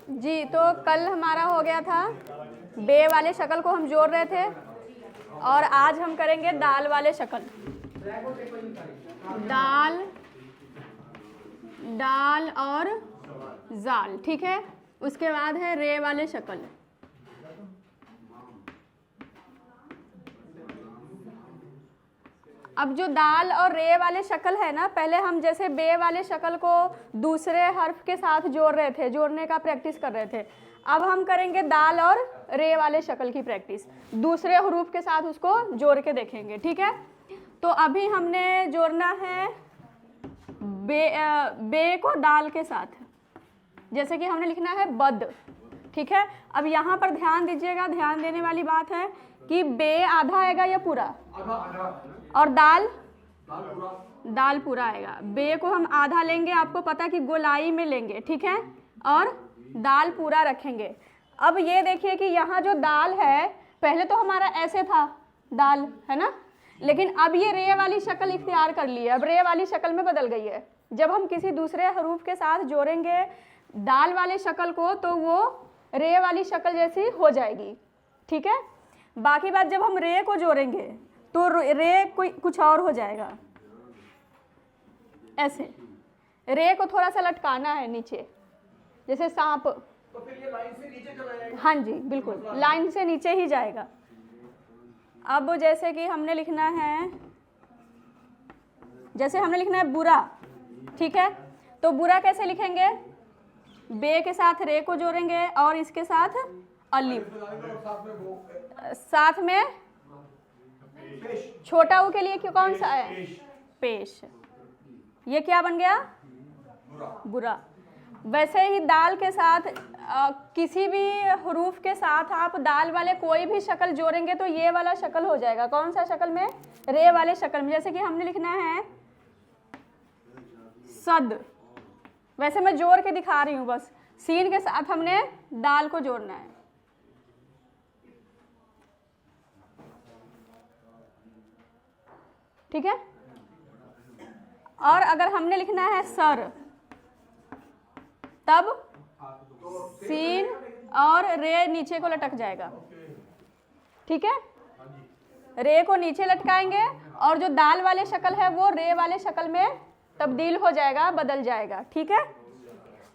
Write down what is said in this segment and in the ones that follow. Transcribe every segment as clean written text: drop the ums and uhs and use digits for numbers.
जी, तो कल हमारा हो गया था बे वाले शक्ल को हम जोड़ रहे थे और आज हम करेंगे दाल वाले शक्ल। दाल, डाल और जाल, ठीक है। उसके बाद है रे वाले शक्ल। अब जो दाल और रे वाले शक्ल है ना, पहले हम जैसे बे वाले शक्ल को दूसरे हर्फ के साथ जोड़ रहे थे, जोड़ने का प्रैक्टिस कर रहे थे। अब हम करेंगे दाल और रे वाले शक्ल की प्रैक्टिस, दूसरे हरूफ के साथ उसको जोड़ के देखेंगे, ठीक है। तो अभी हमने जोड़ना है बे को दाल के साथ, जैसे कि हमने लिखना है बद, ठीक है। अब यहाँ पर ध्यान दीजिएगा, ध्यान देने वाली बात है कि बे आधा आएगा या पूरा, और दाल पूरा आएगा। बे को हम आधा लेंगे, आपको पता कि गोलाई में लेंगे, ठीक है, और दाल पूरा रखेंगे। अब ये देखिए कि यहाँ जो दाल है, पहले तो हमारा ऐसे था दाल, है ना, लेकिन अब ये रे वाली शक्ल इख्तियार कर ली है, अब रे वाली शक्ल में बदल गई है। जब हम किसी दूसरे हरूफ के साथ जोड़ेंगे दाल वाले शक्ल को तो वो रे वाली शक्ल जैसी हो जाएगी, ठीक है। बाकी बात जब हम रे को जोड़ेंगे तो रे कोई कुछ और हो जाएगा, ऐसे। रे को थोड़ा सा लटकाना है नीचे, जैसे सांप। तो फिर ये लाइन से नीचे चला जाएगा? हाँ जी, बिल्कुल लाइन से नीचे ही जाएगा। अब जैसे कि हमने लिखना है, बुरा, ठीक है। तो बुरा कैसे लिखेंगे? बे के साथ रे को जोड़ेंगे और इसके साथ अलिफ, साथ में छोटा ऊ के लिए क्यों कौन सा है? पेश। ये क्या बन गया? बुरा। वैसे ही दाल के साथ किसी भी हरूफ के साथ आप दाल वाले कोई भी शक्ल जोड़ेंगे तो ये वाला शक्ल हो जाएगा। कौन सा शक्ल में? रे वाले शक्ल में। जैसे कि हमने लिखना है सद, वैसे मैं जोड़ के दिखा रही हूँ, बस सीन के साथ हमने दाल को जोड़ना है, ठीक है। और अगर हमने लिखना है सर, तब सीन और रे नीचे को लटक जाएगा, ठीक है। रे को नीचे लटकाएंगे और जो दाल वाले शक्ल है वो रे वाले शक्ल में तब्दील हो जाएगा, बदल जाएगा, ठीक है।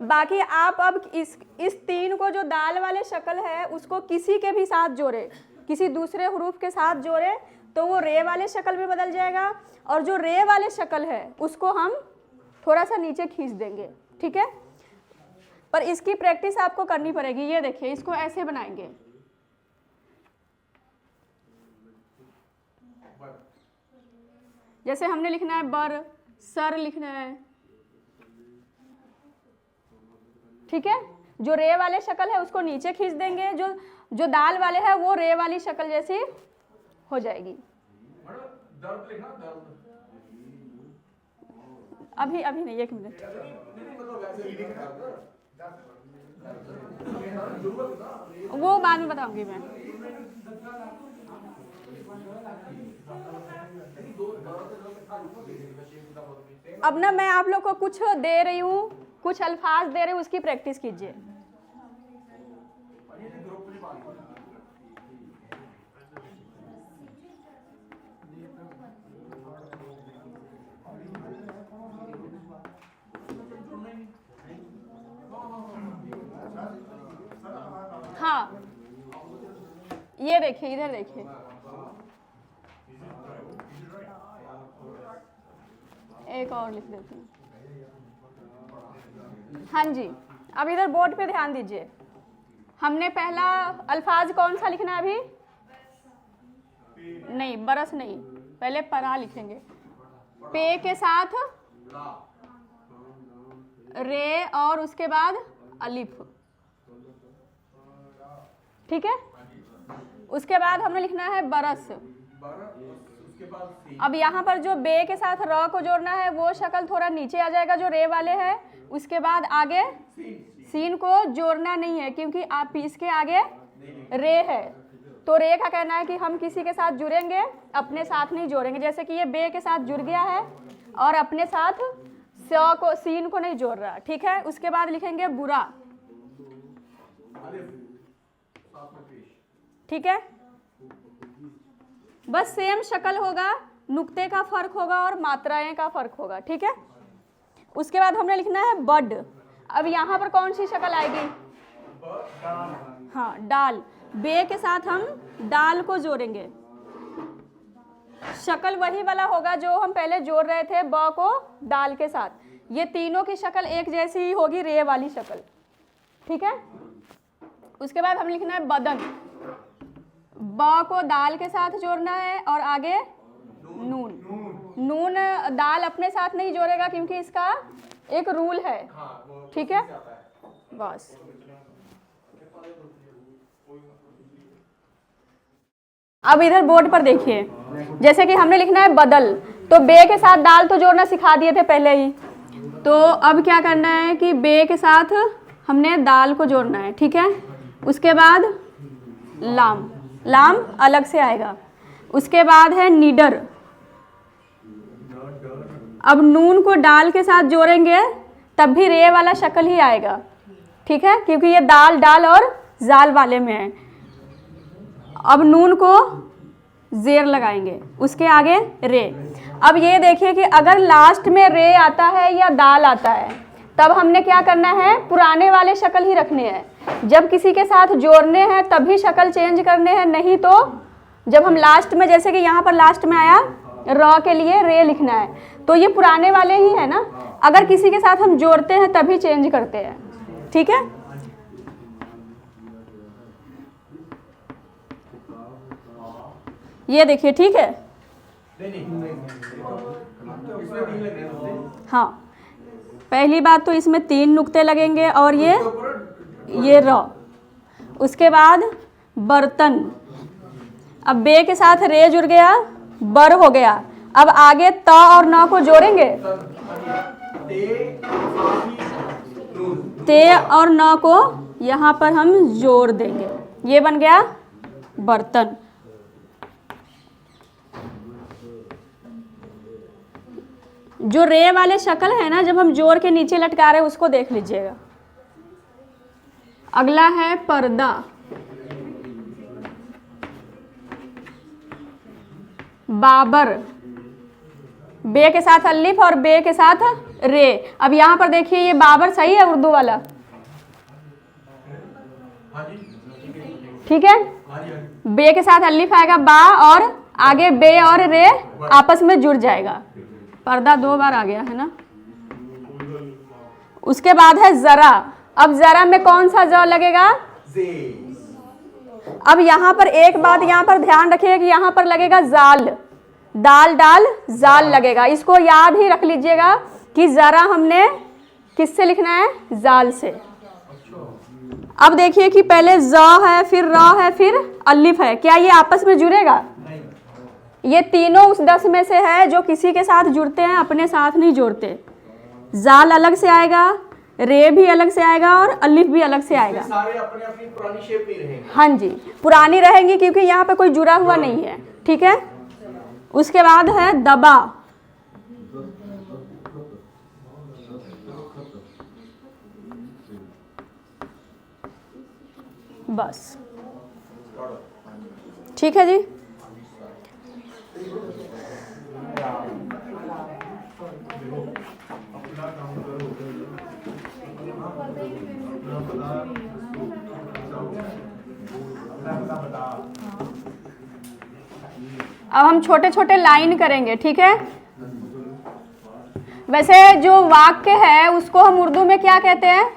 बाकी आप अब इस तीन को जो दाल वाले शक्ल है उसको किसी के भी साथ जोड़े, किसी दूसरे हरूफ के साथ जोड़े तो वो रे वाले शक्ल में बदल जाएगा, और जो रे वाले शक्ल है उसको हम थोड़ा सा नीचे खींच देंगे, ठीक है। पर इसकी प्रैक्टिस आपको करनी पड़ेगी। ये देखिए, इसको ऐसे बनाएंगे, जैसे हमने लिखना है बर, सर लिखना है, ठीक है। जो रे वाले शक्ल है उसको नीचे खींच देंगे, जो दाल वाले है वो रे वाली शक्ल जैसी हो जाएगी। दर्द लिखना, दर्द। अभी नहीं, एक मिनट। वो बाद में बताऊंगी मैं। अब ना मैं आप लोग को कुछ दे रही हूँ, कुछ अल्फाज दे रही हूँ, उसकी प्रैक्टिस कीजिए। हाँ, ये देखिए, इधर देखिए, एक और लिख देती हूँ। हाँ जी, अब इधर बोर्ड पे ध्यान दीजिए। हमने पहला अल्फाज कौन सा लिखना है अभी? नहीं, बरस नहीं, पहले परा लिखेंगे। पे के साथ रे और उसके बाद अलिफ, ठीक है। उसके बाद हमने लिखना है बरस। अब यहाँ पर जो बे के साथ र को जोड़ना है वो शक्ल थोड़ा नीचे आ जाएगा जो रे वाले है। उसके बाद आगे सीन को जोड़ना नहीं है क्योंकि आप इसके आगे रे है, तो रे का कहना है कि हम किसी के साथ जुड़ेंगे, अपने साथ नहीं जोड़ेंगे। जैसे कि ये बे के साथ जुड़ गया है और अपने साथ सीन को नहीं जोड़ रहा, ठीक है। उसके बाद लिखेंगे बुरा, ठीक है, बस सेम शक्ल होगा, नुक्ते का फर्क होगा और मात्राएं का फर्क होगा। ठीक है, उसके बाद हमने लिखना है बड। अब यहाँ पर कौन सी शक्ल आएगी? हाँ, डाल। बे के साथ हम डाल को जोड़ेंगे, शक्ल वही वाला होगा जो हम पहले जोड़ रहे थे ब को डाल के साथ। ये तीनों की शक्ल एक जैसी ही होगी, रे वाली शक्ल। ठीक है, उसके बाद हम लिखना है बदन। ब को दाल के साथ जोड़ना है और आगे नून। नून दाल अपने साथ नहीं जोड़ेगा क्योंकि इसका एक रूल है। ठीक है, बस। अब इधर बोर्ड पर देखिए, जैसे कि हमने लिखना है बदल, तो बे के साथ दाल तो जोड़ना सिखा दिए थे पहले ही। तो अब क्या करना है कि बे के साथ हमने दाल को जोड़ना है। ठीक है, उसके बाद लाम, लाम अलग से आएगा। उसके बाद है निडर। अब नून को डाल के साथ जोड़ेंगे तब भी रे वाला शक्ल ही आएगा। ठीक है, क्योंकि ये दाल डाल और जाल वाले में है। अब नून को जेर लगाएंगे, उसके आगे रे। अब ये देखिए कि अगर लास्ट में रे आता है या दाल आता है तब हमने क्या करना है, पुराने वाले शक्ल ही रखने हैं। जब किसी के साथ जोड़ने हैं तभी शक्ल चेंज करने हैं, नहीं तो जब हम लास्ट में, जैसे कि यहाँ पर लास्ट में आया र के लिए रे लिखना है, तो ये पुराने वाले ही है ना। अगर किसी के साथ हम जोड़ते हैं तभी चेंज करते हैं। ठीक है, ये देखिए। ठीक है, हाँ, पहली बात तो इसमें 3 नुक्ते लगेंगे और ये र। उसके बाद बर्तन। अब बे के साथ रे जुड़ गया, बर हो गया। अब आगे त और न को जोड़ेंगे, ते और न को यहाँ पर हम जोड़ देंगे, ये बन गया बर्तन। जो रे वाले शक्ल है ना, जब हम जोड़ के नीचे लटका रहे हैं उसको देख लीजिएगा। अगला है पर्दा। बाबर, बे के साथ अलिफ और बे के साथ रे। अब यहाँ पर देखिए ये बाबर सही है उर्दू वाला। ठीक है, बे के साथ अलिफ आएगा बा और आगे बे और रे आपस में जुड़ जाएगा। पर्दा 2 बार आ गया है ना। उसके बाद है जरा। अब जरा में कौन सा ज लगेगा? अब यहाँ पर एक बात यहाँ पर ध्यान रखिए कि यहाँ पर लगेगा जाल, दाल डाल जाल लगेगा। इसको याद ही रख लीजिएगा कि जरा हमने किससे लिखना है? जाल से। अब देखिए कि पहले ज है, फिर र है, फिर अलिफ है, क्या ये आपस में जुड़ेगा? ये तीनों उस 10 में से है जो किसी के साथ जुड़ते हैं, अपने साथ नहीं जोड़ते। जाल अलग से आएगा, रे भी अलग से आएगा और अलिफ भी अलग से आएगा। सारे अपने अपनी पुरानी शेप में रहेंगे। हाँ जी, पुरानी रहेंगी क्योंकि यहाँ पे कोई जुड़ा हुआ नहीं है। ठीक है, उसके बाद है दबा। बस ठीक है जी। अब हम छोटे छोटे लाइन करेंगे। ठीक है, वैसे जो वाक्य है उसको हम उर्दू में क्या कहते हैं?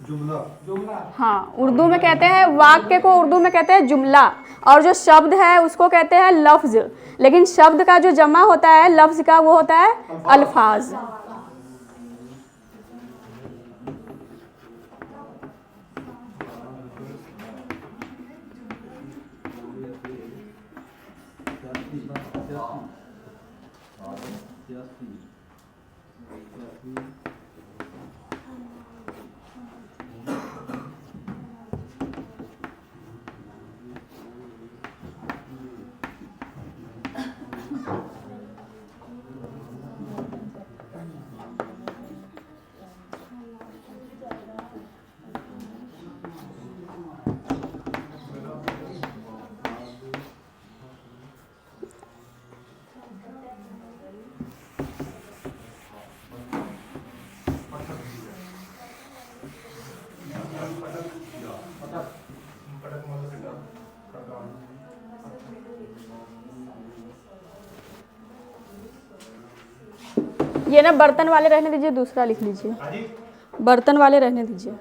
जुमला। हाँ, उर्दू में कहते हैं, वाक्य को उर्दू में कहते हैं जुमला, और जो शब्द है उसको कहते हैं लफ्ज। लेकिन शब्द का जो जमा होता है लफ्ज का वो होता है अल्फाज। ये ना बर्तन वाले रहने दीजिए, दूसरा लिख लीजिए, बर्तन वाले रहने दीजिए।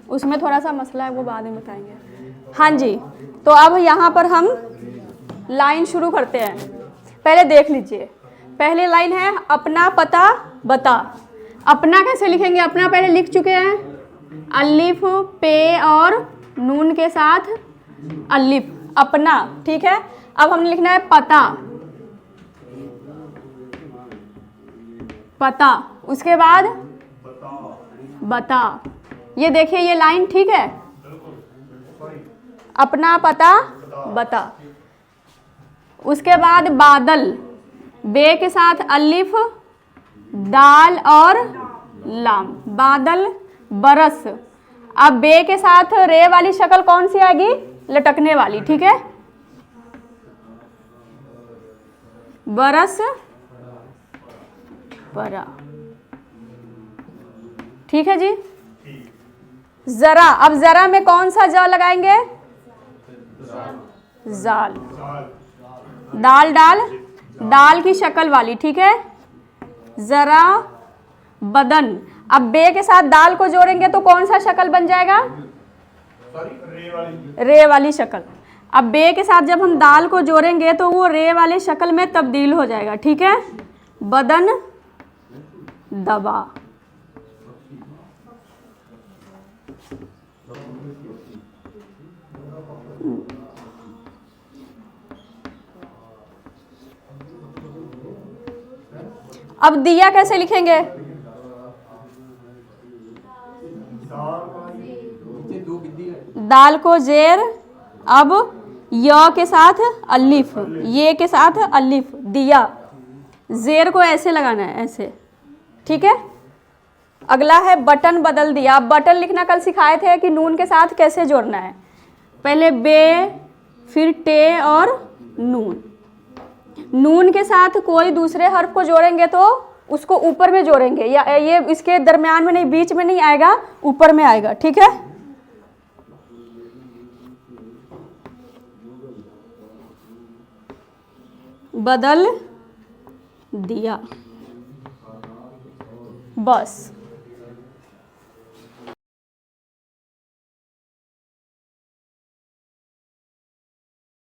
उसमें थोड़ा सा मसला है, वो बाद में बताएंगे। हाँ जी, तो अब यहाँ पर हम लाइन शुरू करते हैं। पहले देख लीजिए, पहली लाइन है अपना पता बता। अपना कैसे लिखेंगे? अपना पहले लिख चुके हैं, अलिफ पे और नून के साथ अलिफ, अपना। ठीक है, अब हमने लिखना है पता, पता, उसके बाद बता। ये देखिए ये लाइन ठीक है, अपना पता बता। उसके बाद बादल, बे के साथ अलिफ, दाल और लाम, बादल बरस। अब बे के साथ रे वाली शक्ल कौन सी आएगी? लटकने वाली। ठीक है, बरस बरा। ठीक है जी। जरा, अब जरा में कौन सा ज लगाएंगे? जाल, दाल डाल, दाल की शक्ल वाली। ठीक है, जरा बदन। अब बे के साथ दाल को जोड़ेंगे तो कौन सा शक्ल बन जाएगा? रे वाली शक्ल। अब बे के साथ जब हम दाल को जोड़ेंगे तो वो रे वाली शक्ल में तब्दील हो जाएगा। ठीक है, बदन दबा। अब दिया कैसे लिखेंगे? दाल को जेर, अब य के साथ अलिफ, ये के साथ अलिफ, दिया। जेर को ऐसे लगाना है, ऐसे। ठीक है, अगला है बटन बदल दिया। अब बटन लिखना कल सिखाए थे कि नून के साथ कैसे जोड़ना है। पहले बे, फिर टे और नून। नून के साथ कोई दूसरे हर्फ को जोड़ेंगे तो उसको ऊपर में जोड़ेंगे, या ये इसके दरमियान में नहीं, बीच में नहीं आएगा, ऊपर में आएगा। ठीक है, बदल दिया, बस।